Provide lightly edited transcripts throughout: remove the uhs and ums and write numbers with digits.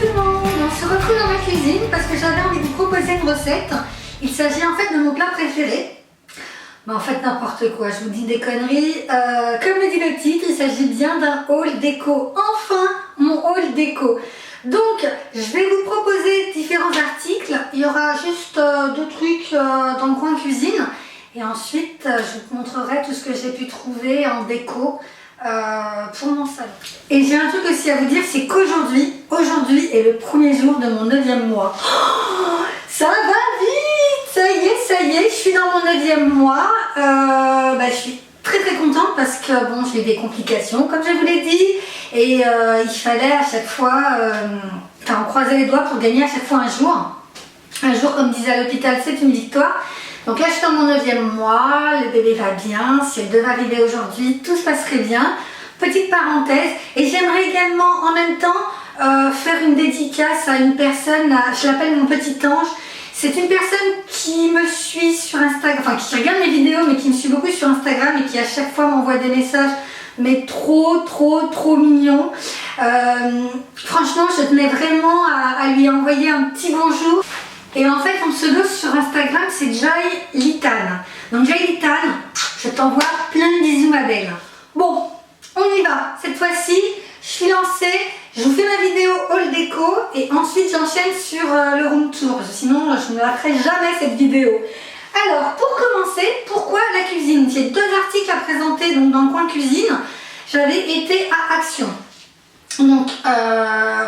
tout le monde, on se retrouve dans ma cuisine parce que j'avais envie de vous proposer une recette. Il s'agit en fait de mon plat préféré. Mais en fait n'importe quoi, je vous dis des conneries. Comme le dit le titre, il s'agit bien d'un haul déco. Enfin, mon haul déco. Donc, je vais vous proposer différents articles. Il y aura juste deux trucs dans le coin cuisine. Et ensuite, je vous montrerai tout ce que j'ai pu trouver en déco pour mon salon. Et j'ai un truc aussi à vous dire, c'est qu'aujourd'hui est le premier jour de mon 9e mois. Oh, ça va vite! Ça y est, je suis dans mon 9e mois. Je suis très contente parce que bon, j'ai eu des complications, comme je vous l'ai dit. Et il fallait à chaque fois, on croisait les doigts pour gagner à chaque fois un jour. Un jour, comme disait à l'hôpital, c'est une victoire. Donc là, je suis dans mon 9e mois, le bébé va bien, si elle devait arriver aujourd'hui, tout se passerait bien. Petite parenthèse, et j'aimerais également en même temps faire une dédicace à une personne, je l'appelle mon petit ange. C'est une personne qui me suit sur Instagram, enfin qui regarde mes vidéos, mais qui me suit beaucoup sur Instagram et qui à chaque fois m'envoie des messages, mais trop mignons. Franchement, je tenais vraiment à lui envoyer un petit bonjour. Et en fait, son pseudo sur Instagram, c'est Joy Litan. Donc Joy Litan, je t'envoie plein de bisous ma belle. Bon, on y va. Cette fois-ci, je suis lancée. Je vous fais ma vidéo haul déco et ensuite j'enchaîne sur le room tour. Sinon, je ne la ferai jamais cette vidéo. Alors, pour commencer, pourquoi la cuisine? J'ai deux articles à présenter donc, dans le coin cuisine. J'avais été à Action. Donc,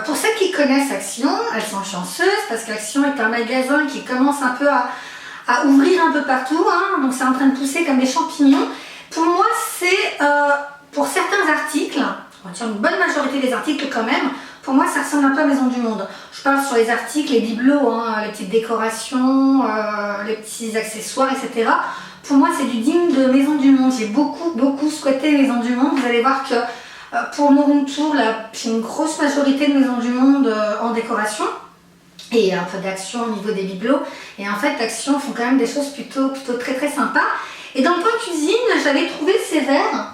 pour celles qui connaissent Action, elles sont chanceuses parce qu'Action est un magasin qui commence un peu à ouvrir un peu partout. Hein, donc, c'est en train de pousser comme des champignons. Pour moi, c'est pour certains articles, on retient une bonne majorité des articles quand même, pour moi, ça ressemble un peu à Maison du Monde. Je parle sur les articles, les bibelots, hein, les petites décorations, les petits accessoires, etc. Pour moi, c'est du digne de Maison du Monde. J'ai beaucoup squatté Maison du Monde. Vous allez voir que pour mon room tour, j'ai une grosse majorité de Maison du Monde en décoration et un peu d'Action au niveau des bibelots. Et en fait, Action font quand même des choses plutôt très sympas. Et dans le coin cuisine, j'avais trouvé ces verres.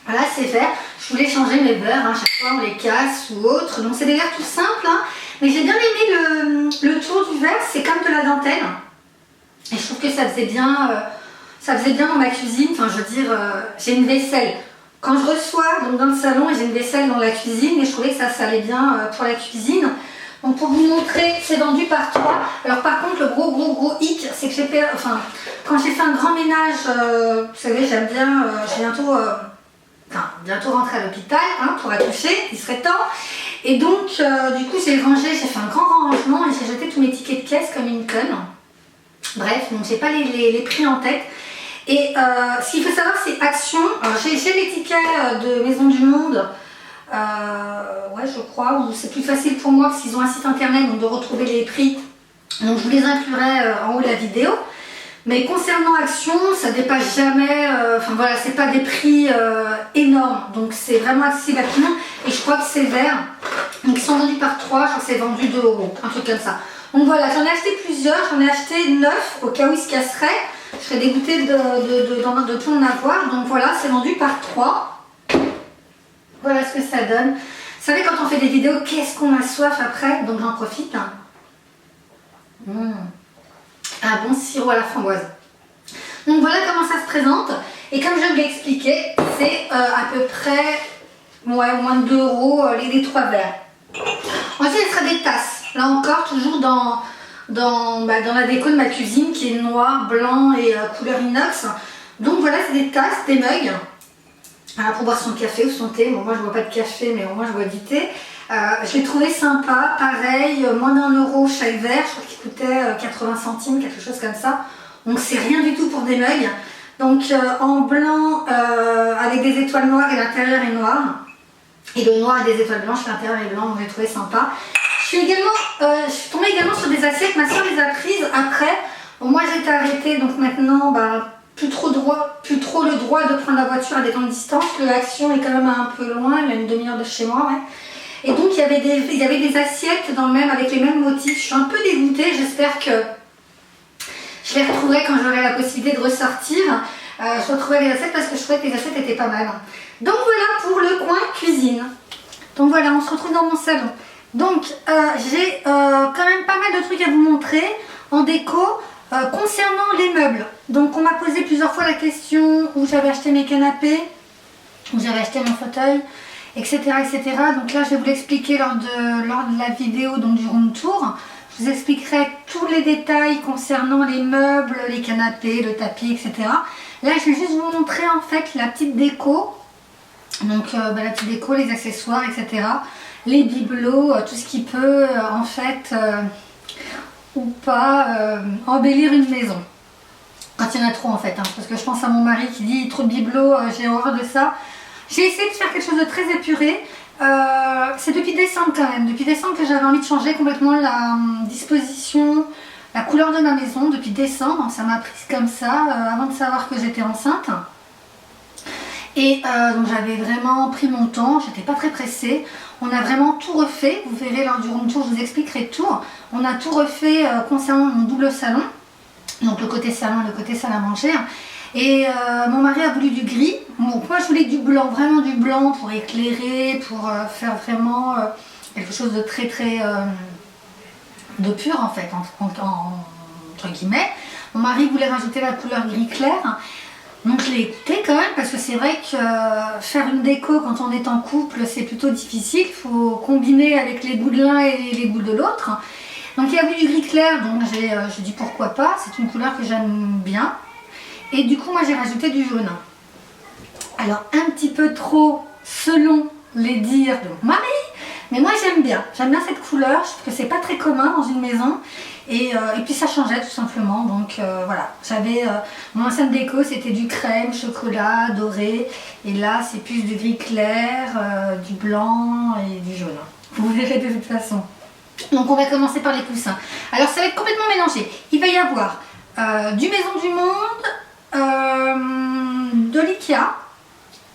Voilà, ces verres. Je voulais changer mes verres, hein, chaque fois on les casse ou autre. Donc c'est des verres tout simples, hein. Mais j'ai bien aimé le tour du verre, c'est comme de la dentelle. Et je trouve que ça faisait bien dans ma cuisine. Enfin, je veux dire, j'ai une vaisselle. Quand je reçois donc dans le salon, j'ai une vaisselle dans la cuisine et je trouvais que ça allait bien pour la cuisine. Donc pour vous montrer, c'est vendu par 3. Alors par contre, le gros hic, c'est que quand j'ai fait un grand ménage, vous savez, j'aime bien, je vais bientôt rentrer à l'hôpital, hein, pour accoucher, il serait temps. Et donc, du coup, j'ai fait un grand rangement et j'ai jeté tous mes tickets de caisse comme une conne. Bref, donc j'ai pas les prix en tête. Et ce qu'il faut savoir, c'est Action. J'ai les tickets de Maison du Monde, ouais, je crois, où c'est plus facile pour moi parce qu'ils ont un site internet, donc de retrouver les prix. Donc je vous les inclurai en haut de la vidéo. Mais concernant Action, ça dépasse jamais, voilà, c'est pas des prix énormes, donc c'est vraiment accessible à tout le monde. Et je crois que ces verres, donc ils sont vendus par 3, je crois que c'est vendu 2 €, un truc comme ça. Donc voilà, j'en ai acheté plusieurs, j'en ai acheté 9 au cas où ils se casseraient. Je serais dégoûtée de tout en avoir, donc voilà, c'est vendu par 3. Voilà ce que ça donne. Vous savez, quand on fait des vidéos, qu'est-ce qu'on a soif après, donc j'en profite. Un bon sirop à la framboise. Donc voilà comment ça se présente. Et comme je l'ai expliqué, c'est à peu près moins de 2 € les 3 verres. Ensuite, il sera des tasses. Là encore, toujours dans la déco de ma cuisine qui est noir, blanc et couleur inox. Donc voilà, c'est des tasses, des mugs. Pour boire son café ou son thé. Bon, moi je bois pas de café, mais au moins je bois du thé. Je l'ai trouvé sympa, pareil, moins d'1 € chaque verre, je crois qu'il coûtait 80 centimes, quelque chose comme ça. Donc c'est rien du tout pour des mugs. Donc en blanc avec des étoiles noires et l'intérieur est noir. Et le noir a des étoiles blanches, l'intérieur est blanc, donc j'ai trouvé sympa. Je suis tombée également sur des assiettes, ma soeur les a prises après. Bon, moi j'étais arrêtée, donc maintenant plus trop le droit de prendre la voiture à des temps de distance. Le Action est quand même un peu loin, il y a une demi-heure de chez moi. Ouais. Et donc il y avait des assiettes avec les mêmes motifs. Je suis un peu dégoûtée, j'espère que je les retrouverai quand j'aurai la possibilité de ressortir. Je retrouverai les assiettes parce que je trouvais que les assiettes étaient pas mal. Donc voilà pour le coin cuisine. Donc voilà, on se retrouve dans mon salon. Donc j'ai quand même pas mal de trucs à vous montrer en déco concernant les meubles. Donc on m'a posé plusieurs fois la question où j'avais acheté mes canapés, où j'avais acheté mon fauteuil, etc., etc. Donc là je vais vous l'expliquer lors de la vidéo donc, du room tour. Je vous expliquerai tous les détails concernant les meubles, les canapés, le tapis, etc. Là je vais juste vous montrer en fait la petite déco. Donc la petite déco, les accessoires, etc. Les bibelots, tout ce qui peut en fait ou pas embellir une maison. Quand il y en a trop en fait, hein, parce que je pense à mon mari qui dit trop de bibelots, j'ai horreur de ça. J'ai essayé de faire quelque chose de très épuré. C'est depuis décembre quand même, depuis décembre que j'avais envie de changer complètement la disposition, la couleur de ma maison. Depuis décembre, ça m'a prise comme ça, avant de savoir que j'étais enceinte. Et donc j'avais vraiment pris mon temps, j'étais pas très pressée. On a vraiment tout refait, vous verrez lors du room tour, je vous expliquerai tout. On a tout refait concernant mon double salon, donc le côté salon et le côté salle à manger. Et mon mari a voulu du gris, donc moi je voulais du blanc, vraiment du blanc pour éclairer, pour faire vraiment quelque chose de très de pur en fait, entre guillemets. Mon mari voulait rajouter la couleur gris clair. Donc je l'ai écouté quand même parce que c'est vrai que faire une déco quand on est en couple c'est plutôt difficile, il faut combiner avec les bouts de l'un et les bouts de l'autre. Donc il y a eu du gris clair, donc j'ai dit pourquoi pas, c'est une couleur que j'aime bien. Et du coup moi j'ai rajouté du jaune. Alors un petit peu trop selon les dires de mon mari, mais moi j'aime bien cette couleur, je trouve que c'est pas très commun dans une maison. Et puis ça changeait tout simplement, donc voilà, j'avais mon ancienne déco c'était du crème, chocolat, doré, et là c'est plus du gris clair, du blanc et du jaune, vous verrez de toute façon. Donc on va commencer par les coussins. Alors ça va être complètement mélangé, il va y avoir du Maison du Monde, de l'Ikea,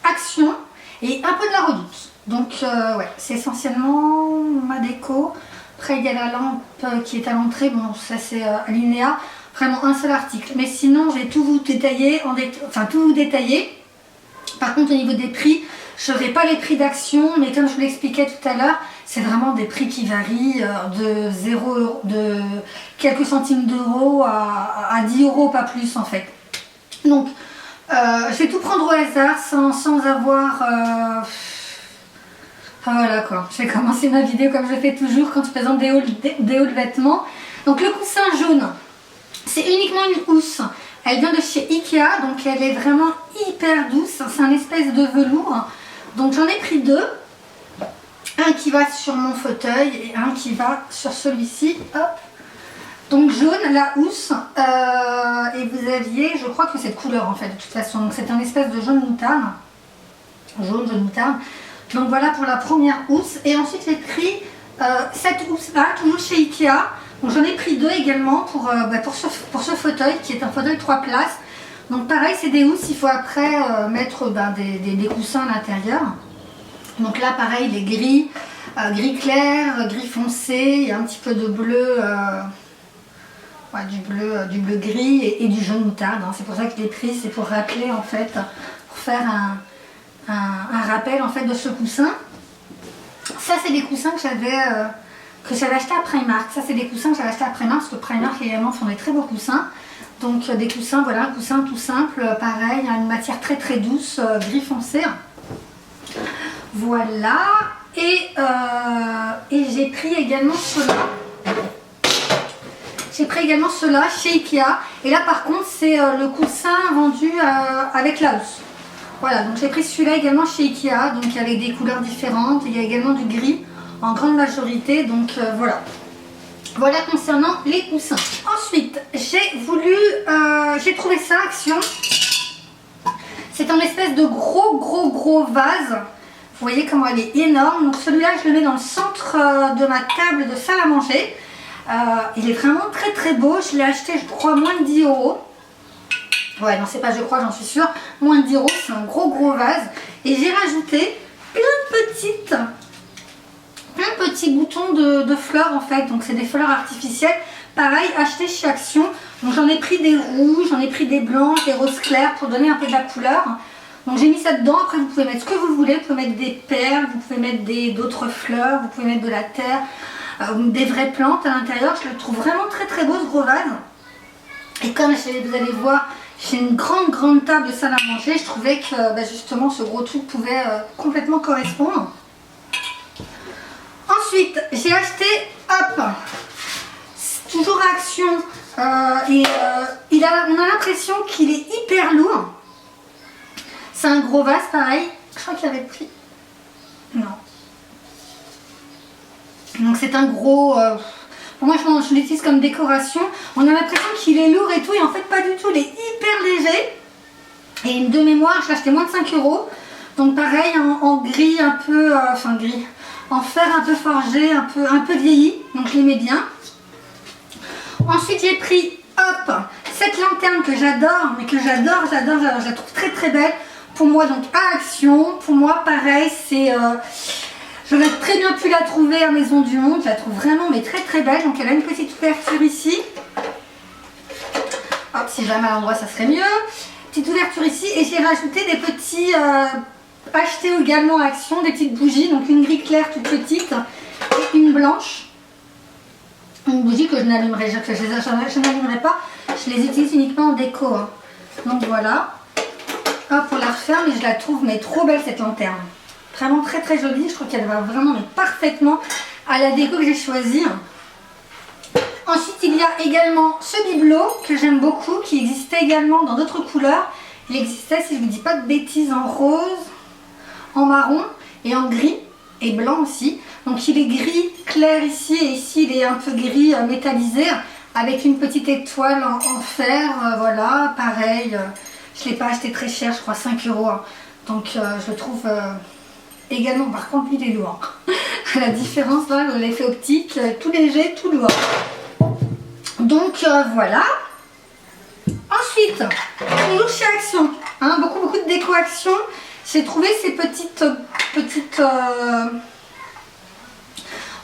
Action et un peu de la Redoute. Donc ouais, c'est essentiellement ma déco. Après il y a la lampe qui est à l'entrée, bon ça c'est Alinéa, vraiment un seul article. Mais sinon je vais tout vous détailler, tout vous détailler. Par contre au niveau des prix, je ne ferai pas les prix d'Action, mais comme je vous l'expliquais tout à l'heure, c'est vraiment des prix qui varient de quelques centimes d'euros à 10 euros, pas plus en fait. Donc je vais tout prendre au hasard sans avoir... voilà quoi, je vais commencer ma vidéo comme je fais toujours quand je présente des hauts de vêtements. Donc le coussin jaune, c'est uniquement une housse. Elle vient de chez Ikea, donc elle est vraiment hyper douce. C'est un espèce de velours. Donc j'en ai pris deux. Un qui va sur mon fauteuil et un qui va sur celui-ci. Hop. Donc jaune, la housse. Et vous aviez, je crois que cette couleur en fait de toute façon. Donc c'est un espèce de jaune moutarde. Jaune moutarde. Donc voilà pour la première housse. Et ensuite j'ai pris cette housse là, toujours chez Ikea. Donc j'en ai pris deux également pour ce fauteuil qui est un fauteuil 3 places. Donc pareil c'est des housses, il faut après mettre des coussins à l'intérieur. Donc là pareil les gris, gris clair, gris foncé, il y a un petit peu de bleu, ouais, du bleu gris et du jaune moutarde. Hein. C'est pour ça que je l'ai pris, c'est pour rappeler en fait, pour faire un rappel en fait de ce coussin. Ça c'est des coussins que j'avais acheté à Primark. Ça c'est des coussins que j'avais acheté à Primark parce que Primark également font des très beaux coussins. Donc des coussins, voilà, un coussin tout simple, pareil, une matière très douce, gris foncé. Voilà. Et j'ai pris également cela. J'ai pris également cela chez Ikea. Et là par contre c'est le coussin vendu avec la housse. Voilà, donc j'ai pris celui-là également chez Ikea, donc avec des couleurs différentes. Il y a également du gris en grande majorité, donc voilà. Voilà concernant les coussins. Ensuite, j'ai trouvé ça Action. C'est un espèce de gros vase. Vous voyez comment elle est énorme. Donc celui-là, je le mets dans le centre de ma table de salle à manger. Il est vraiment très beau. Je l'ai acheté, je crois, moins de 10 euros. Ouais, non, c'est pas je crois, j'en suis sûre. Moins de 10 euros, c'est un gros vase. Et j'ai rajouté plein de petits boutons de fleurs en fait. Donc c'est des fleurs artificielles. Pareil, acheté chez Action. Donc j'en ai pris des rouges, j'en ai pris des blanches, des roses clairs pour donner un peu de la couleur. Donc j'ai mis ça dedans. Après vous pouvez mettre ce que vous voulez, vous pouvez mettre des perles, vous pouvez mettre d'autres fleurs, vous pouvez mettre de la terre, des vraies plantes à l'intérieur. Je le trouve vraiment très très beau ce gros vase. Et comme vous allez voir, j'ai une grande table de salle à manger, je trouvais que justement ce gros truc pouvait complètement correspondre. Ensuite j'ai acheté, hop, toujours à Action, on a l'impression qu'il est hyper lourd. C'est un gros vase pareil, je crois qu'il avait pris, non. Donc c'est un gros, moi je l'utilise comme décoration. On a l'impression qu'il est lourd et tout, et en fait pas du tout, il est hyper léger. Et de mémoire, je l'ai acheté moins de 5 €. Donc pareil, en gris un peu, gris, en fer un peu forgé, un peu vieilli, donc je l'aimais bien. Ensuite j'ai pris, hop, cette lanterne que j'adore, mais que j'adore, je la trouve très très belle. Pour moi donc à Action, pour moi pareil, c'est... J'aurais très bien pu la trouver à Maison du Monde, je la trouve vraiment mais très très belle. Donc elle a une petite ouverture ici. Hop, si jamais à l'endroit ça serait mieux. Petite ouverture ici, et j'ai rajouté des petits, achetés également à Action, des petites bougies. Donc une gris claire toute petite et une blanche. Une bougie que je n'allumerai pas, je les utilise uniquement en déco. Hein. Donc voilà. Hop, on la referme et je la trouve mais trop belle cette lanterne. Vraiment très très jolie, je trouve qu'elle va vraiment mais parfaitement à la déco que j'ai choisie. Ensuite il y a également ce bibelot que j'aime beaucoup, qui existait également dans d'autres couleurs. Il existait, si je ne vous dis pas de bêtises, en rose, en marron et en gris et blanc aussi. Donc il est gris clair ici, et ici il est un peu gris métallisé avec une petite étoile en fer, voilà, pareil. Je ne l'ai pas acheté très cher, je crois 5 €. Hein. Donc je le trouve également, par contre lui il est lourd. La différence là, l'effet optique, tout léger, tout lourd. Donc voilà. Ensuite, toujours chez Action, hein, beaucoup de déco Action. J'ai trouvé ces petites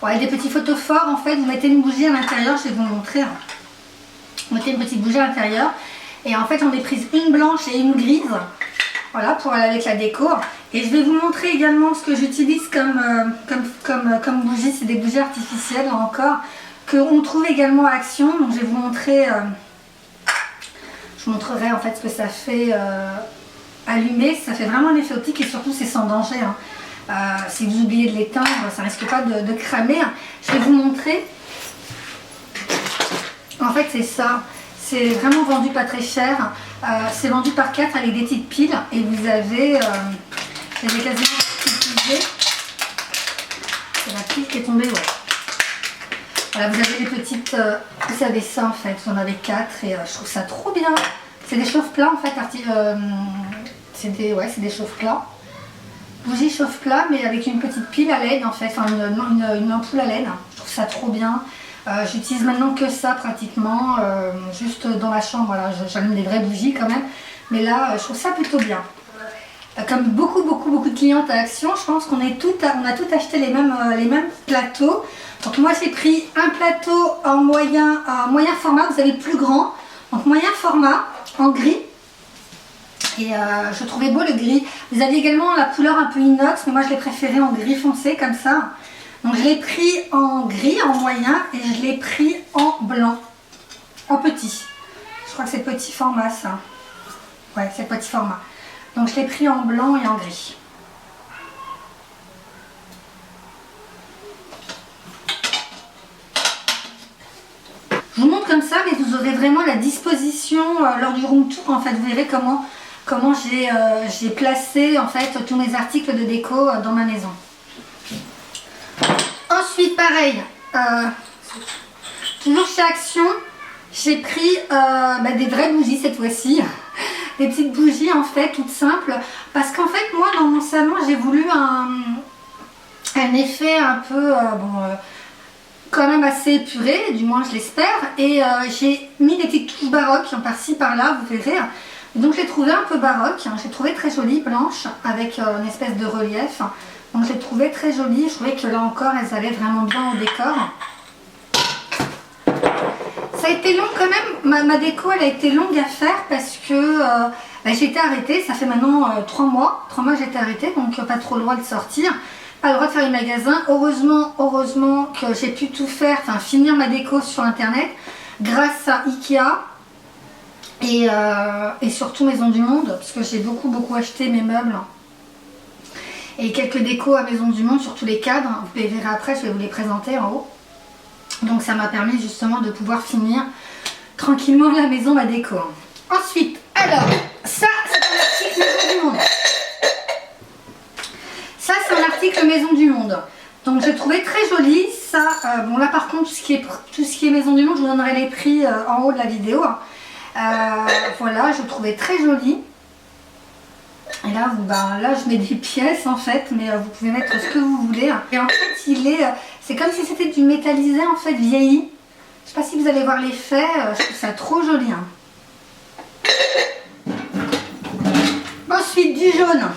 ouais, des petits photophores en fait. Vous mettez une bougie à l'intérieur, je vais vous montrer. Hein. Vous mettez une petite bougie à l'intérieur. Et en fait j'en ai prise une blanche et une grise. Voilà, pour aller avec la déco. Et je vais vous montrer également ce que j'utilise comme bougie. C'est des bougies artificielles là encore, qu'on trouve également à Action. Donc je vais vous montrer, je vous montrerai en fait ce que ça fait allumer. Ça fait vraiment un effet optique, et surtout c'est sans danger. Hein. Si vous oubliez de l'éteindre, ça ne risque pas de cramer. Je vais vous montrer. En fait c'est ça. C'est vraiment vendu pas très cher. C'est vendu par 4 avec des petites piles. Et vous avez... j'ai quasiment utilisé. C'est la pile qui est tombée, ouais. Voilà, vous avez des petites... vous avez ça en fait. Vous en avez 4 et je trouve ça trop bien. C'est des chauffe-plats en fait. C'est des chauffe-plats. Bougie chauffe-plat, mais avec une petite pile à LED en fait. Enfin, une ampoule à LED. Je trouve ça trop bien. J'utilise maintenant que ça pratiquement, juste dans la chambre, voilà, j'allume des vraies bougies quand même, mais là je trouve ça plutôt bien. Comme beaucoup de clientes à Action, je pense qu'on a tout acheté les mêmes plateaux. Donc moi j'ai pris un plateau en moyen format, vous avez le plus grand, donc moyen format en gris. Et je trouvais beau le gris. Vous avez également la couleur un peu inox, mais moi je l'ai préféré en gris foncé comme ça. Donc je l'ai pris en gris, en moyen, et je l'ai pris en blanc, en petit. Je crois que c'est petit format ça. Ouais, c'est petit format. Donc je l'ai pris en blanc et en gris. Je vous montre comme ça, mais vous aurez vraiment la disposition lors du room tour. En fait, vous verrez comment j'ai placé en fait tous mes articles de déco dans ma maison. Ensuite, pareil, toujours chez Action, j'ai pris des vraies bougies cette fois-ci. Des petites bougies en fait, toutes simples. Parce qu'en fait, moi, dans mon salon, j'ai voulu un effet un peu, quand même assez épuré, du moins je l'espère. Et j'ai mis des petites touches baroques par-ci, par-là, vous verrez. Donc je l'ai trouvé un peu baroque, j'ai trouvé très jolie, blanche, avec une espèce de relief. Donc je l'ai trouvé très jolie, je trouvais que là encore elles allaient vraiment bien au décor. ça a été long quand même, ma déco elle a été longue à faire parce que j'ai été arrêtée, ça fait maintenant 3 mois. 3 mois j'ai été arrêtée, donc pas trop le droit de sortir, pas le droit de faire les magasins. Heureusement que j'ai pu tout faire, enfin finir ma déco sur internet grâce à Ikea et surtout Maison du Monde, parce que j'ai beaucoup acheté mes meubles et quelques décos à Maison du Monde, surtout les cadres, vous les verrez après, je vais vous les présenter en haut. Donc ça m'a permis justement de pouvoir finir tranquillement la maison, ma déco. Ensuite, alors, ça c'est un article Maison du Monde. Ça c'est un article Maison du Monde. Donc j'ai trouvé très joli. Ça, bon là par contre tout ce qui est Maison du Monde, je vous donnerai les prix en haut de la vidéo. Voilà, je trouvais très joli. Et là, là je mets des pièces en fait, mais vous pouvez mettre ce que vous voulez. Et en fait c'est comme si c'était du métallisé en fait vieilli. Je sais pas si vous allez voir l'effet, je trouve ça trop joli. Ensuite du jaune.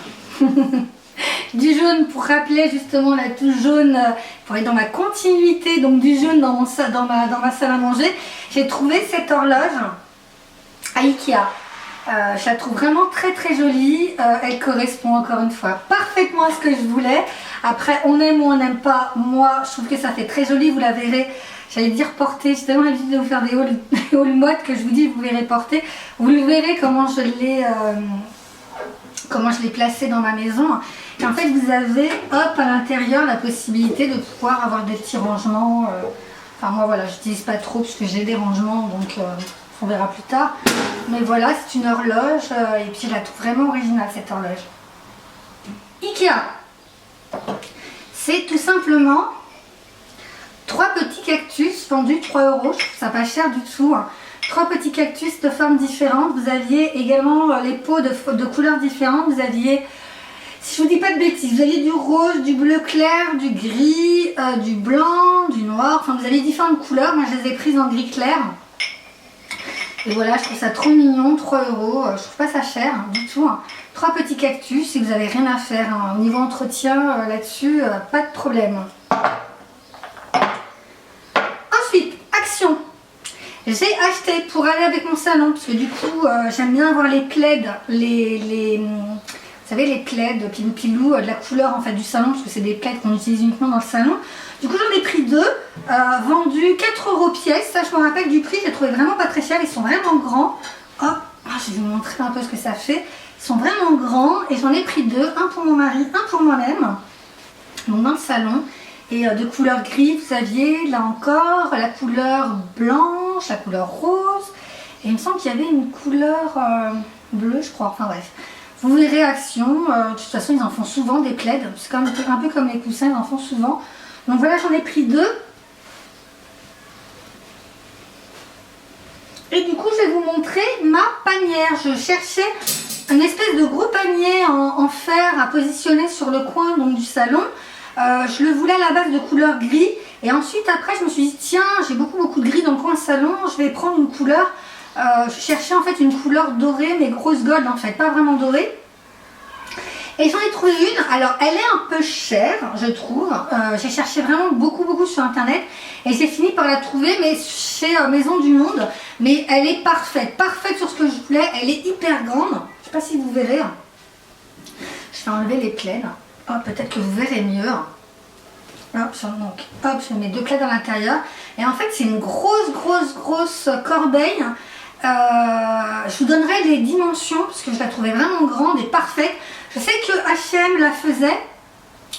Du jaune pour rappeler justement la touche jaune, pour être dans ma continuité, donc du jaune dans ma salle à manger. J'ai trouvé cette horloge à Ikea. Je la trouve vraiment très jolie, elle correspond encore une fois parfaitement à ce que je voulais. Après on aime ou on n'aime pas, moi je trouve que ça fait très joli, vous la verrez, j'allais dire porter, j'ai tellement l'habitude de vous faire des hauls mode que je vous dis vous verrez porter, vous le verrez comment je l'ai placé dans ma maison. Et en fait vous avez hop à l'intérieur la possibilité de pouvoir avoir des petits rangements, enfin moi voilà j'utilise pas trop parce que j'ai des rangements donc on verra plus tard. Mais voilà, c'est une horloge et puis je la trouve vraiment originale cette horloge. Ikea. C'est tout simplement 3 petits cactus vendus 3 €. Je trouve ça pas cher du tout. 3 petits cactus de formes différentes. Vous aviez également les pots de couleurs différentes. Vous aviez, si je vous dis pas de bêtises, vous aviez du rose, du bleu clair, du gris, du blanc, du noir. Enfin, vous aviez différentes couleurs. Moi, je les ai prises en gris clair. Et voilà, je trouve ça trop mignon, 3 €, je trouve pas ça cher du tout. 3 petits cactus, si vous n'avez rien à faire, au niveau entretien là-dessus, pas de problème. Ensuite, action. J'ai acheté pour aller avec mon salon, parce que du coup, j'aime bien avoir les plaids, vous savez les plaids pilou-pilou, de la couleur en fait du salon, parce que c'est des plaids qu'on utilise uniquement dans le salon. Du coup j'en ai pris 2, vendus 4 € pièce, ça je me rappelle du prix, j'ai trouvé vraiment pas très cher, ils sont vraiment grands. Hop, je vais vous montrer un peu ce que ça fait. Ils sont vraiment grands et j'en ai pris 2, un pour mon mari, un pour moi-même, donc dans le salon. Et de couleur gris, vous aviez là encore la couleur blanche, la couleur rose, et il me semble qu'il y avait une couleur bleue je crois, enfin bref. Vous verrez Action, de toute façon ils en font souvent des plaids, c'est un peu comme les coussins, ils en font souvent. Donc voilà, j'en ai pris 2. Et du coup je vais vous montrer ma panière. Je cherchais une espèce de gros panier en fer à positionner sur le coin donc, du salon. Je le voulais à la base de couleur gris. Et ensuite après je me suis dit tiens, j'ai beaucoup de gris dans le coin salon, je vais prendre une couleur. Je cherchais en fait une couleur dorée mais grosse gold en fait, pas vraiment dorée. Et j'en ai trouvé une, alors elle est un peu chère je trouve, j'ai cherché vraiment beaucoup sur internet et j'ai fini par la trouver mais chez Maison du Monde, mais elle est parfaite sur ce que je voulais, elle est hyper grande, je sais pas si vous verrez, je vais enlever les plaids, oh, peut-être que vous verrez mieux, hop, je mets 2 plaids à l'intérieur et en fait c'est une grosse corbeille. Je vous donnerai les dimensions parce que je la trouvais vraiment grande et parfaite. Je sais que H&M la faisait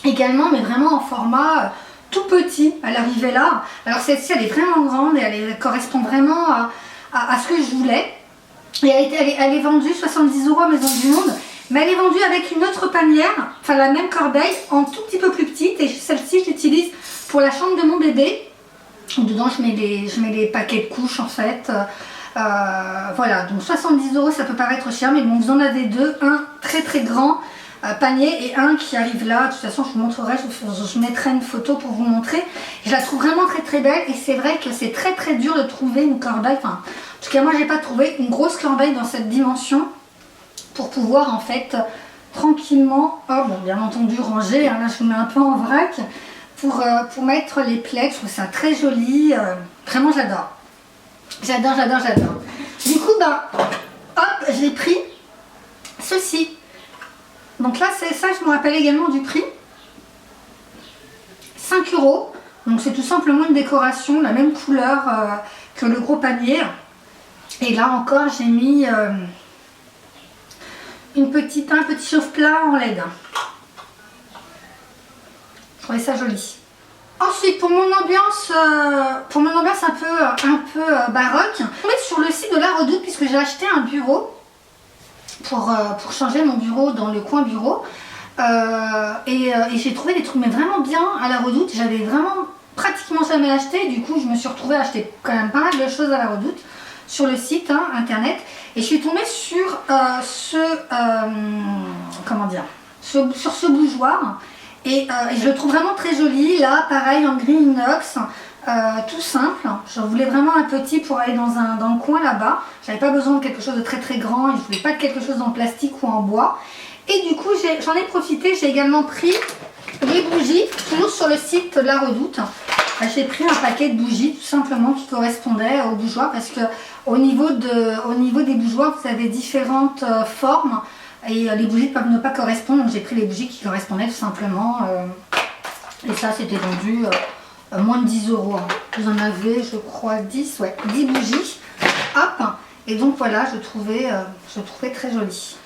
également mais vraiment en format tout petit, elle arrivait là. Alors celle-ci elle est vraiment grande et elle correspond vraiment à ce que je voulais. Et elle est vendue 70 € à Maison du Monde, mais elle est vendue avec une autre panière, enfin la même corbeille en tout petit peu plus petite, et celle-ci je l'utilise pour la chambre de mon bébé. Dedans je mets les paquets de couches en fait. Voilà, donc 70 € ça peut paraître cher, mais bon, vous en avez 2, un très grand panier et un qui arrive là. De toute façon je vous montrerai, je mettrai une photo pour vous montrer. Je la trouve vraiment très belle et c'est vrai que c'est très dur de trouver une corbeille, enfin en tout cas moi j'ai pas trouvé une grosse corbeille dans cette dimension pour pouvoir en fait tranquillement, oh bon bien entendu ranger, hein, là je vous mets un peu en vrac pour mettre les plaids. Je trouve ça très joli, vraiment j'adore. J'adore, j'adore, j'adore. Du coup, hop, j'ai pris ceci. Donc là, c'est ça, je me rappelle également du prix. 5 €. Donc c'est tout simplement une décoration, la même couleur que le gros panier. Et là encore, j'ai mis un petit chauffe-plat en LED. Je trouvais ça joli. Ensuite, pour mon ambiance un peu baroque, je suis tombée sur le site de La Redoute puisque j'ai acheté un bureau pour changer mon bureau dans le coin bureau. Et j'ai trouvé des trucs mais vraiment bien à La Redoute. J'avais vraiment pratiquement jamais acheté. Du coup, je me suis retrouvée à acheter quand même pas mal de choses à La Redoute sur le site internet. Et je suis tombée sur sur ce bougeoir. Et je le trouve vraiment très joli. Là, pareil, en gris inox, tout simple. Je voulais vraiment un petit pour aller dans le coin là-bas. J'avais pas besoin de quelque chose de très très grand et je voulais pas de quelque chose en plastique ou en bois. Et du coup, j'en ai profité. J'ai également pris les bougies, toujours sur le site de La Redoute. J'ai pris un paquet de bougies tout simplement qui correspondaient au bougeoir parce que au niveau des bougeoirs, vous avez différentes formes. Et les bougies peuvent ne pas correspondre, donc j'ai pris les bougies qui correspondaient tout simplement. Et ça, c'était vendu moins de 10 €. Vous en avez, je crois, 10, ouais, 10 bougies. Hop. Et donc voilà, je trouvais très joli.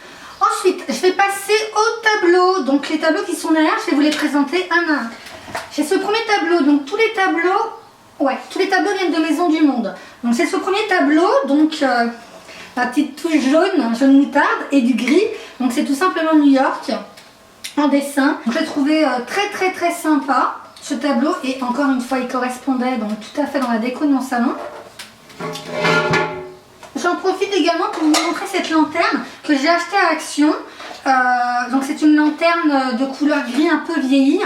Ensuite, je vais passer au tableau. Donc les tableaux qui sont derrière, je vais vous les présenter un à un. J'ai ce premier tableau, donc tous les tableaux viennent de Maison du Monde. Donc c'est ce premier tableau, donc la petite touche jaune moutarde et du gris. Donc c'est tout simplement New York en dessin. Je l'ai trouvé très très très sympa ce tableau et encore une fois il correspondait donc tout à fait dans la déco de mon salon. J'en profite également pour vous montrer cette lanterne que j'ai achetée à Action. Donc c'est une lanterne de couleur gris un peu vieillie.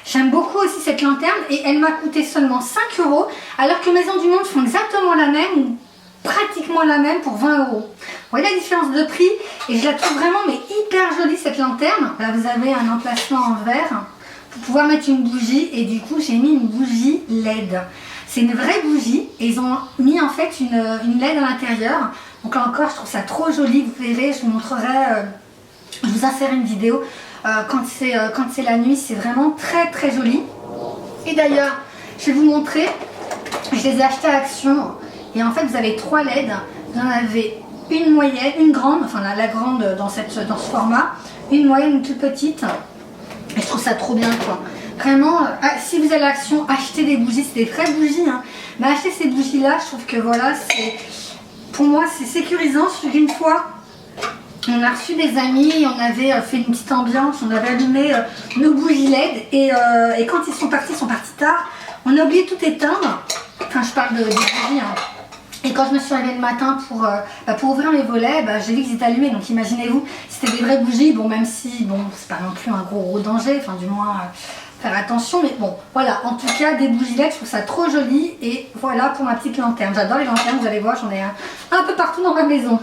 J'aime beaucoup aussi cette lanterne et elle m'a coûté seulement 5 € alors que Maison du Monde font exactement la même ou pratiquement la même pour 20 €. Vous voyez la différence de prix et je la trouve vraiment mais hyper jolie cette lanterne. Là vous avez un emplacement en verre pour pouvoir mettre une bougie et du coup j'ai mis une bougie LED. C'est une vraie bougie et ils ont mis en fait une LED à l'intérieur. Donc là encore je trouve ça trop joli, vous verrez, je vous montrerai, je vous insérerai une vidéo quand c'est la nuit, c'est vraiment très très joli. Et d'ailleurs je vais vous montrer, je les ai achetés à Action. Et en fait, vous avez 3 LED. Vous en avez une moyenne, une grande, enfin la grande dans ce format, une moyenne, une toute petite. Et je trouve ça trop bien, quoi. Vraiment, si vous allez à Action, achetez des bougies, c'est des vraies bougies. Hein. Mais acheter ces bougies-là, je trouve que voilà, pour moi, c'est sécurisant. Une fois, on a reçu des amis, on avait fait une petite ambiance, on avait allumé nos bougies LED. Et quand ils sont partis tard. On a oublié de tout éteindre. Enfin, je parle des bougies. Hein. Et quand je me suis réveillée le matin pour ouvrir mes volets, j'ai vu qu'ils étaient allumés. Donc imaginez-vous, c'était des vraies bougies. Bon, même si, bon, c'est pas non plus un gros danger. Enfin, du moins, faire attention. Mais bon, voilà. En tout cas, des bougies LED, je trouve ça trop joli. Et voilà pour ma petite lanterne. J'adore les lanternes, vous allez voir, j'en ai un peu partout dans ma maison.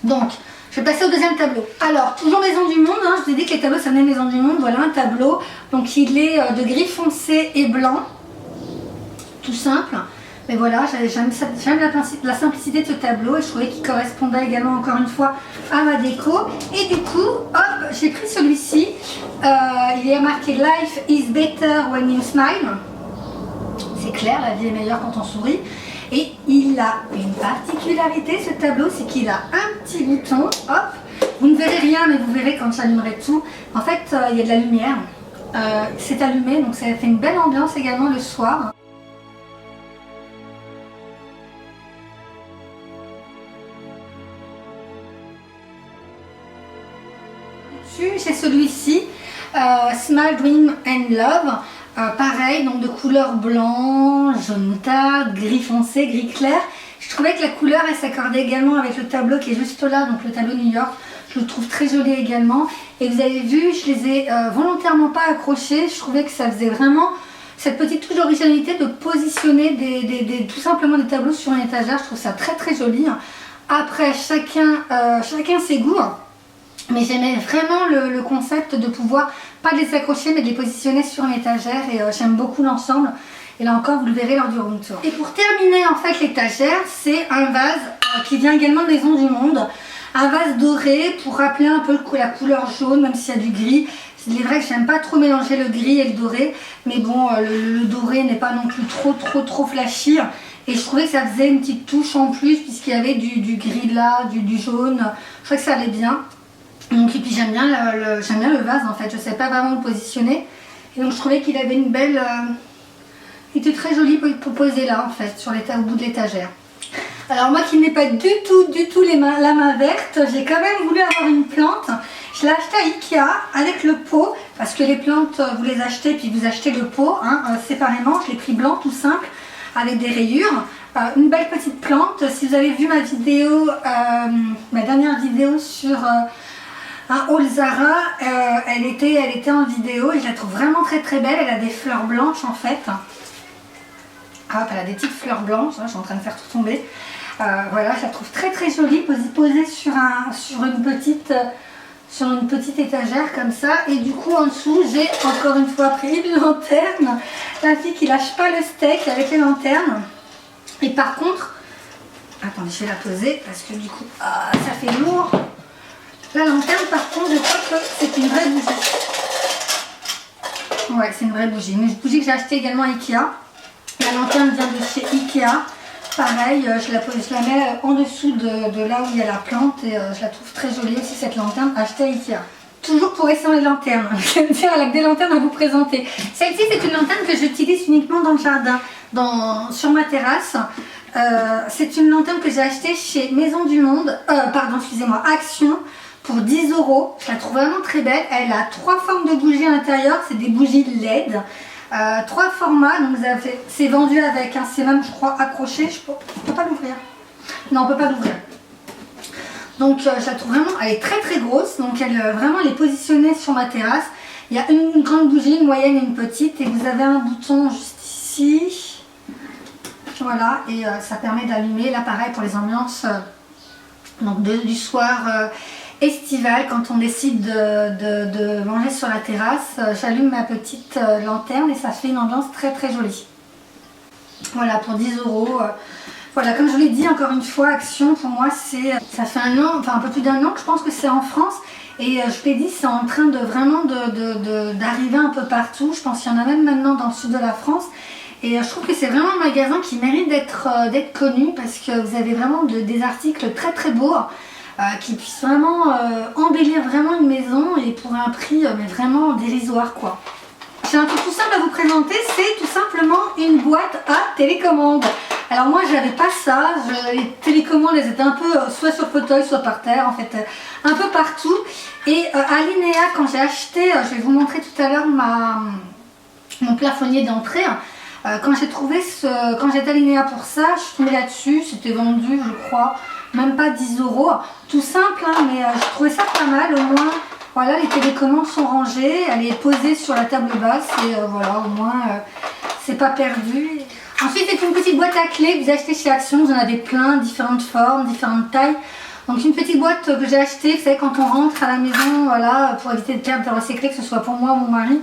Donc, je vais passer au deuxième tableau. Alors, toujours Maison du Monde. Hein, je vous ai dit que les tableaux, ça venait de Maison du Monde. Voilà un tableau. Donc, il est de gris foncé et blanc. Tout simple, mais voilà, j'aime la simplicité de ce tableau et je trouvais qu'il correspondait également encore une fois à ma déco. Et du coup, hop, j'ai pris celui-ci. Il est marqué Life is better when you smile. C'est clair, la vie est meilleure quand on sourit. Et il a une particularité ce tableau, c'est qu'il a un petit bouton. Hop, vous ne verrez rien, mais vous verrez quand j'allumerai tout. En fait, il y a de la lumière. C'est allumé, donc ça fait une belle ambiance également le soir. J'ai celui-ci, Small Dream and Love, pareil, donc de couleur blanc, jaune moutarde, gris foncé, gris clair. Je trouvais que la couleur elle s'accordait également avec le tableau qui est juste là, donc le tableau New York. Je le trouve très joli également. Et vous avez vu, je les ai volontairement pas accrochés. Je trouvais que ça faisait vraiment cette petite touche d'originalité de positionner tout simplement des tableaux sur une étagère. Je trouve ça très très joli. Après, chacun ses goûts. Mais j'aimais vraiment le concept de pouvoir, pas de les accrocher, mais de les positionner sur une étagère. Et j'aime beaucoup l'ensemble. Et là encore, vous le verrez lors du room tour. Et pour terminer en fait l'étagère, c'est un vase qui vient également de Maison du Monde. Un vase doré pour rappeler un peu la couleur jaune, même s'il y a du gris. Il est vrai que j'aime pas trop mélanger le gris et le doré, mais bon, le doré n'est pas non plus trop flashy. Et je trouvais que ça faisait une petite touche en plus, puisqu'il y avait du gris là, du jaune. Je trouvais que ça allait bien. Donc, et puis j'aime bien le vase en fait, je ne sais pas vraiment le positionner. Et donc je trouvais qu'il avait une belle... il était très joli pour poser là en fait, au bout de l'étagère. Alors moi qui n'ai pas du tout la main verte, j'ai quand même voulu avoir une plante. Je l'ai acheté à Ikea avec le pot, parce que les plantes vous les achetez puis vous achetez le pot séparément. Je l'ai pris blanc tout simple avec des rayures. Une belle petite plante. Si vous avez vu ma vidéo, ma dernière vidéo sur un haul Zara, elle était en vidéo et je la trouve vraiment très belle. Elle a des fleurs blanches en fait. Hop, elle a des petites fleurs blanches, je suis en train de faire tout tomber. Voilà, je la trouve très jolie, posée sur une petite étagère comme ça. Et du coup en dessous, j'ai encore une fois pris une lanterne. La fille qui lâche pas le steak avec les lanternes. Et par contre, attendez, je vais la poser parce que du coup, ça fait lourd. La lanterne, par contre, je crois que c'est une vraie bougie. Ouais, c'est une vraie bougie. Une bougie que j'ai achetée également à Ikea. La lanterne vient de chez Ikea. Pareil, je la mets en dessous de là où il y a la plante et je la trouve très jolie aussi cette lanterne achetée à Ikea. Toujours pour rester dans les lanternes, j'aime bien, elle a des lanternes à vous présenter. Celle-ci c'est une lanterne que j'utilise uniquement dans le jardin, sur ma terrasse. C'est une lanterne que j'ai achetée chez Maison du Monde, Action pour 10 €. Je la trouve vraiment très belle. Elle a 3 formes de bougies à l'intérieur, c'est des bougies LED. 3 formats, donc c'est vendu avec, c'est même je crois accroché, je peux pas l'ouvrir. Non, on peut pas l'ouvrir. Donc je la trouve vraiment, elle est très grosse, donc vraiment elle est positionnée sur ma terrasse. Il y a une grande bougie, une moyenne et une petite, et vous avez un bouton juste ici. Voilà, et ça permet d'allumer, là pareil pour les ambiances du soir estival, quand on décide de manger sur la terrasse, j'allume ma petite lanterne et ça fait une ambiance très jolie. Voilà, pour 10 €. Voilà, comme je vous l'ai dit, encore une fois, Action, pour moi, ça fait un an, enfin un peu plus d'un an que je pense que c'est en France. Et je vous l'ai dit, c'est en train d'arriver un peu partout. Je pense qu'il y en a même maintenant dans le sud de la France. Et je trouve que c'est vraiment un magasin qui mérite d'être connu parce que vous avez vraiment des articles très beaux qui puissent vraiment embellir vraiment une maison et pour un prix mais vraiment dérisoire quoi. J'ai un truc tout simple à vous présenter, c'est tout simplement une boîte à télécommande. Alors moi j'avais pas ça, les télécommandes elles étaient un peu soit sur fauteuil soit par terre en fait, un peu partout. Et à l'INEA quand j'ai acheté, je vais vous montrer tout à l'heure mon plafonnier d'entrée. Quand j'étais à l'INEA pour ça, je suis tombée là-dessus, c'était vendu je crois, même pas 10 €. Tout simple mais je trouvais ça pas mal au moins. Voilà, les télécommandes sont rangées, elle est posée sur la table basse et voilà, au moins c'est pas perdu. Ensuite, c'est une petite boîte à clés que vous achetez chez Action, vous en avez plein, différentes formes, différentes tailles. Donc une petite boîte que j'ai achetée, vous savez, quand on rentre à la maison, voilà, pour éviter de perdre ses clés, que ce soit pour moi ou mon mari.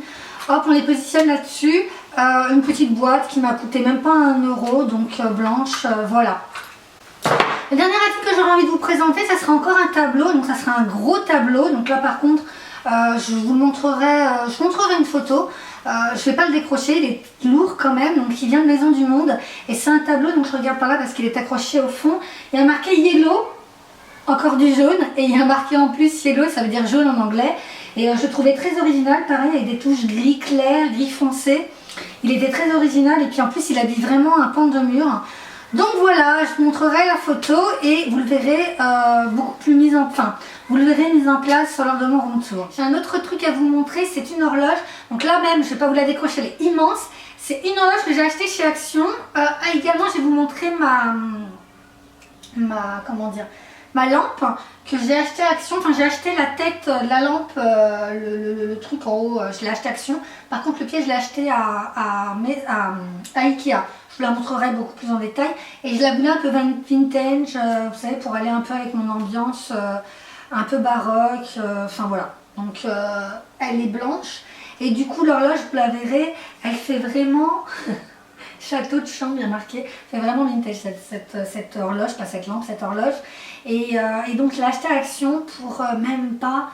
Hop, on les positionne là-dessus. Une petite boîte qui m'a coûté même pas 1 €, donc blanche, voilà. Le dernier article que j'aurais envie de vous présenter, ça sera encore un tableau, donc ça sera un gros tableau. Donc là par contre, je vous montrerai, une photo. Je vais pas le décrocher, il est lourd quand même, donc il vient de Maison du Monde. Et c'est un tableau, donc je regarde par là parce qu'il est accroché au fond. Il y a marqué Yellow, encore du jaune, et il y a marqué en plus Yellow, ça veut dire jaune en anglais. Et je le trouvais très original, pareil avec des touches gris clair, gris foncé. Il était très original et puis en plus il habille vraiment un pan de mur. Donc voilà, je vous montrerai la photo et vous le verrez mise en place lors de mon room tour. J'ai un autre truc à vous montrer, c'est une horloge. Donc là même, je ne vais pas vous la décrocher, elle est immense. C'est une horloge que j'ai achetée chez Action. Également, je vais vous montrer ma lampe que j'ai acheté à Action. Enfin, j'ai acheté la tête de la lampe, le truc en haut, je l'ai acheté à Action. Par contre, le pied, je l'ai acheté à Ikea. Je vous la montrerai beaucoup plus en détail. Et je la voulais un peu vintage, vous savez, pour aller un peu avec mon ambiance un peu baroque. Enfin voilà. Donc, elle est blanche. Et du coup, l'horloge, vous la verrez, elle fait vraiment... château de chambre, bien marqué. C'est vraiment vintage cette horloge, pas cette lampe, cette horloge. Et donc je l'ai acheté à Action pour même pas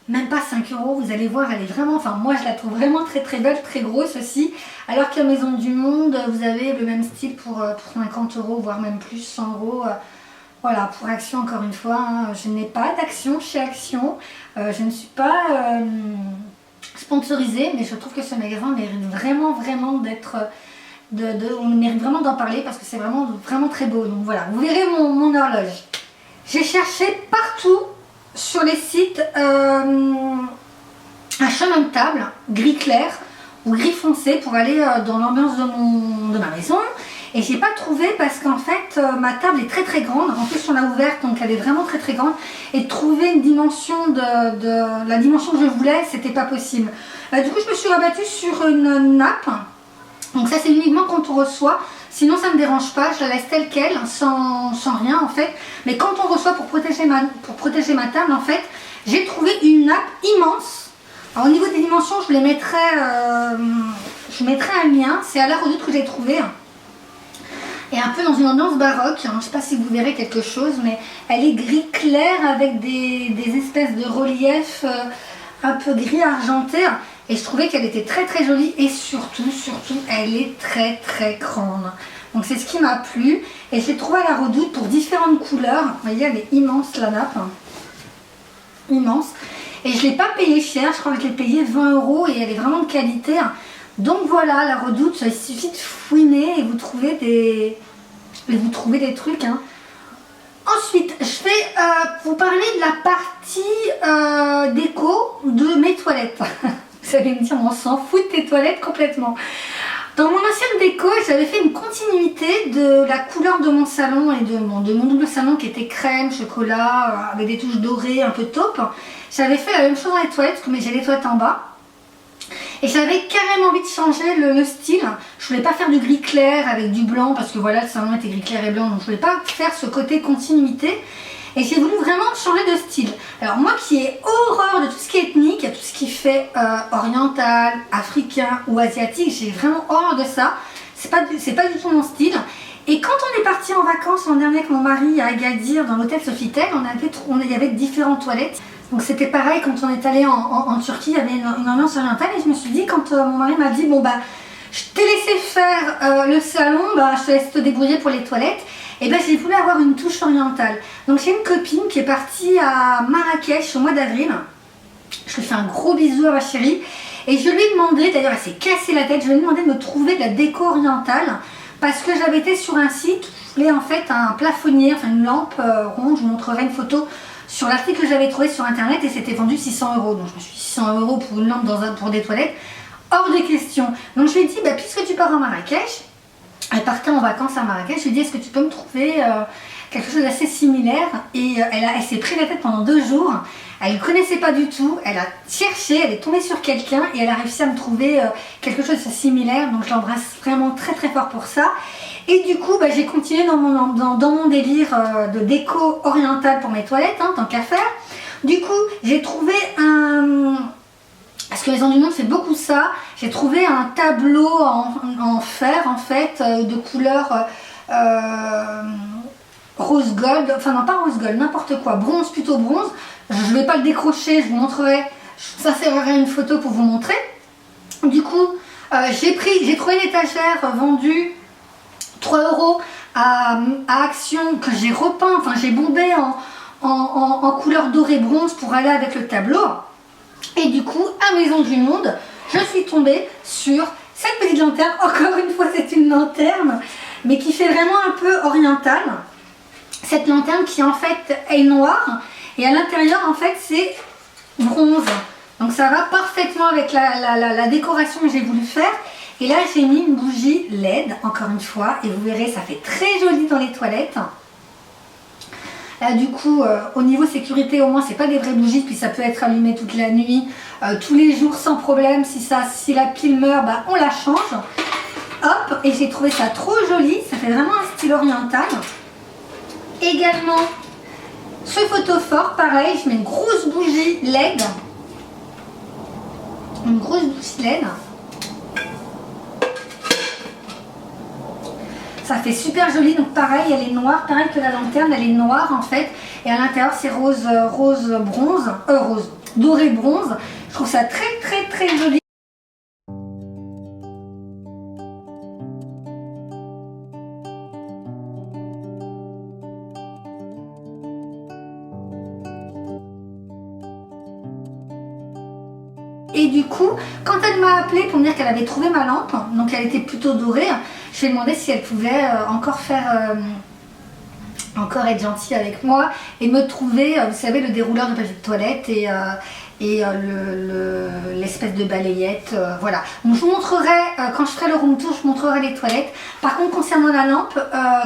5 euros. Vous allez voir, elle est vraiment, enfin moi je la trouve vraiment très très belle, très grosse aussi. Alors qu'à Maison du Monde, vous avez le même style pour 50 euros, voire même plus, 100 euros. Voilà, pour Action encore une fois, hein, je n'ai pas d'Action chez Action. Je ne suis pas sponsorisée, mais je trouve que ce magasin mérite vraiment d'être... on mérite vraiment d'en parler parce que c'est vraiment très beau. Donc voilà, vous verrez mon horloge. J'ai cherché partout sur les sites un chemin de table gris clair ou gris foncé pour aller dans l'ambiance de ma maison. Et j'ai pas trouvé parce qu'en fait ma table est très grande. En plus on l'a ouverte donc elle est vraiment très grande. Et de trouver une dimension la dimension que je voulais, c'était pas possible. Du coup je me suis rabattue sur une nappe. Donc ça c'est uniquement quand on reçoit. Sinon ça ne me dérange pas, je la laisse telle qu'elle, sans rien en fait. Mais quand on reçoit pour protéger ma table en fait, j'ai trouvé une nappe immense. Alors au niveau des dimensions, je mettrai un lien, c'est à la Redoute que j'ai trouvé. Et un peu dans une ambiance baroque, je ne sais pas si vous verrez quelque chose, mais elle est gris clair avec des espèces de reliefs un peu gris argenté. Et je trouvais qu'elle était très jolie et surtout, elle est très grande. Donc c'est ce qui m'a plu. Et je l'ai trouvée à la Redoute pour différentes couleurs. Vous voyez, elle est immense la nappe. Immense. Et je ne l'ai pas payée cher, je crois que je l'ai payée 20 euros et elle est vraiment de qualité. Donc voilà, la Redoute, il suffit de fouiner et vous trouvez des trucs. Hein. Ensuite, je vais vous parler de la partie déco de mes toilettes. Vous allez me dire, on s'en fout de tes toilettes complètement. Dans mon ancienne déco, j'avais fait une continuité de la couleur de mon salon et de mon double salon qui était crème, chocolat, avec des touches dorées, un peu taupe. J'avais fait la même chose dans les toilettes, mais j'ai les toilettes en bas. Et j'avais carrément envie de changer le style. Je voulais pas faire du gris clair avec du blanc parce que voilà, le salon était gris clair et blanc. Donc je voulais pas faire ce côté continuité. Et j'ai voulu vraiment changer de style. Alors moi qui ai horreur de tout ce qui est ethnique, tout ce qui fait oriental, africain ou asiatique, j'ai vraiment horreur de ça. C'est pas du tout mon style. Et quand on est parti en vacances l'an dernier avec mon mari à Agadir dans l'hôtel Sofitel, il y avait différentes toilettes. Donc c'était pareil quand on est allé en Turquie, il y avait une ambiance orientale et je me suis dit quand mon mari m'a dit bon bah je t'ai laissé faire le salon, bah je te laisse te débrouiller pour les toilettes. Et ben j'ai voulu avoir une touche orientale. Donc j'ai une copine qui est partie à Marrakech au mois d'avril. Je lui fais un gros bisou à ma chérie. Et je lui ai demandé, d'ailleurs elle s'est cassée la tête, je lui ai demandé de me trouver de la déco orientale. Parce que j'avais été sur un site, je voulais en fait un plafonnier, enfin une lampe ronde, je vous montrerai une photo sur l'article que j'avais trouvé sur internet et c'était vendu 600 euros. Donc je me suis dit 600 euros pour une lampe pour des toilettes, hors de question. Donc je lui ai dit, bah, puisque tu pars à Marrakech, elle partait en vacances à Marrakech, je lui ai dit est-ce que tu peux me trouver quelque chose d'assez similaire. Et elle s'est pris la tête pendant 2 jours, elle ne connaissait pas du tout, elle a cherché, elle est tombée sur quelqu'un et elle a réussi à me trouver quelque chose de similaire. Donc je l'embrasse vraiment très fort pour ça. Et du coup bah, j'ai continué dans mon délire de déco orientale pour mes toilettes, hein, tant qu'à faire. Du coup j'ai trouvé parce que Maison du Monde c'est beaucoup ça, j'ai trouvé un tableau en fer en fait de couleur rose gold, enfin non pas rose gold, n'importe quoi, bronze, plutôt bronze. Je ne vais pas le décrocher, je vous montrerai, ça servirait une photo pour vous montrer. Du coup j'ai trouvé une étagère vendue 3 euros à Action que j'ai repeint, enfin j'ai bombé en couleur dorée bronze pour aller avec le tableau. Et du coup, à Maison du Monde, je suis tombée sur cette petite lanterne. Encore une fois, c'est une lanterne, mais qui fait vraiment un peu orientale. Cette lanterne qui en fait est noire et à l'intérieur en fait c'est bronze. Donc ça va parfaitement avec la décoration que j'ai voulu faire. Et là j'ai mis une bougie LED, encore une fois, et vous verrez ça fait très joli dans les toilettes. Là du coup au niveau sécurité au moins c'est pas des vraies bougies, puis ça peut être allumé toute la nuit, tous les jours sans problème. Si la pile meurt, bah, on la change. Hop, et j'ai trouvé ça trop joli, ça fait vraiment un style oriental. Également ce photophore, pareil, je mets une grosse bougie LED. Une grosse bougie LED. Ça fait super joli, donc pareil, elle est noire, pareil que la lanterne, elle est noire en fait. Et à l'intérieur, c'est rose bronze, rose, doré bronze. Je trouve ça très joli. Et du coup, quand elle m'a appelé pour me dire qu'elle avait trouvé ma lampe, donc elle était plutôt dorée, je lui ai demandé si elle pouvait encore être gentille avec moi et me trouver, vous savez, le dérouleur de papier de toilette et l'espèce de balayette, voilà. Donc je vous montrerai, quand je ferai le room tour, je vous montrerai les toilettes. Par contre, concernant la lampe,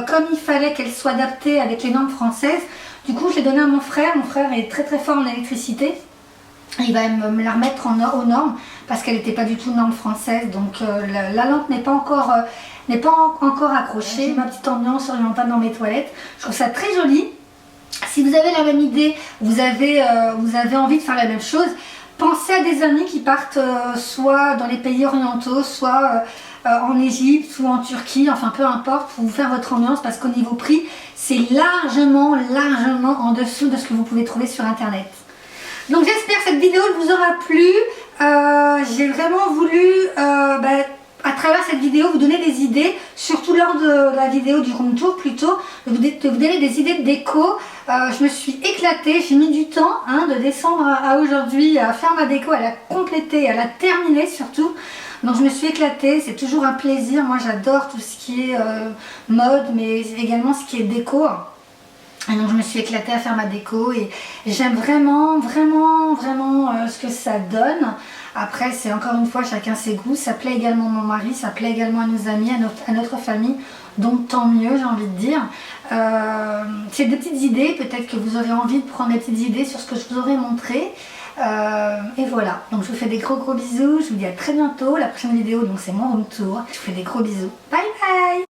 comme il fallait qu'elle soit adaptée avec les normes françaises, du coup je l'ai donné à mon frère est très fort en électricité. Il va me la remettre aux normes parce qu'elle n'était pas du tout norme française, donc la lampe n'est pas encore accrochée. J'ai ma petite ambiance orientale dans mes toilettes, je trouve ça très joli. Si vous avez la même idée, vous avez envie de faire la même chose, pensez à des amis qui partent soit dans les pays orientaux, soit en Égypte ou en Turquie, enfin peu importe, pour vous faire votre ambiance, parce qu'au niveau prix, c'est largement en dessous de ce que vous pouvez trouver sur internet. Donc j'espère que cette vidéo vous aura plu. J'ai vraiment voulu, à travers cette vidéo, vous donner des idées, surtout lors de la vidéo du room tour plutôt, de vous donner des idées de déco. Je me suis éclatée, j'ai mis du temps de décembre à aujourd'hui à faire ma déco, à la compléter, à la terminer surtout. Donc je me suis éclatée, c'est toujours un plaisir. Moi j'adore tout ce qui est mode, mais également ce qui est déco. Et donc je me suis éclatée à faire ma déco et j'aime vraiment ce que ça donne. Après c'est encore une fois chacun ses goûts, ça plaît également à mon mari, ça plaît également à nos amis, à notre famille, donc tant mieux j'ai envie de dire. C'est des petites idées, peut-être que vous aurez envie de prendre des petites idées sur ce que je vous aurais montré. Et voilà, donc je vous fais des gros bisous, je vous dis à très bientôt. La prochaine vidéo donc c'est mon room tour, je vous fais des gros bisous, bye bye.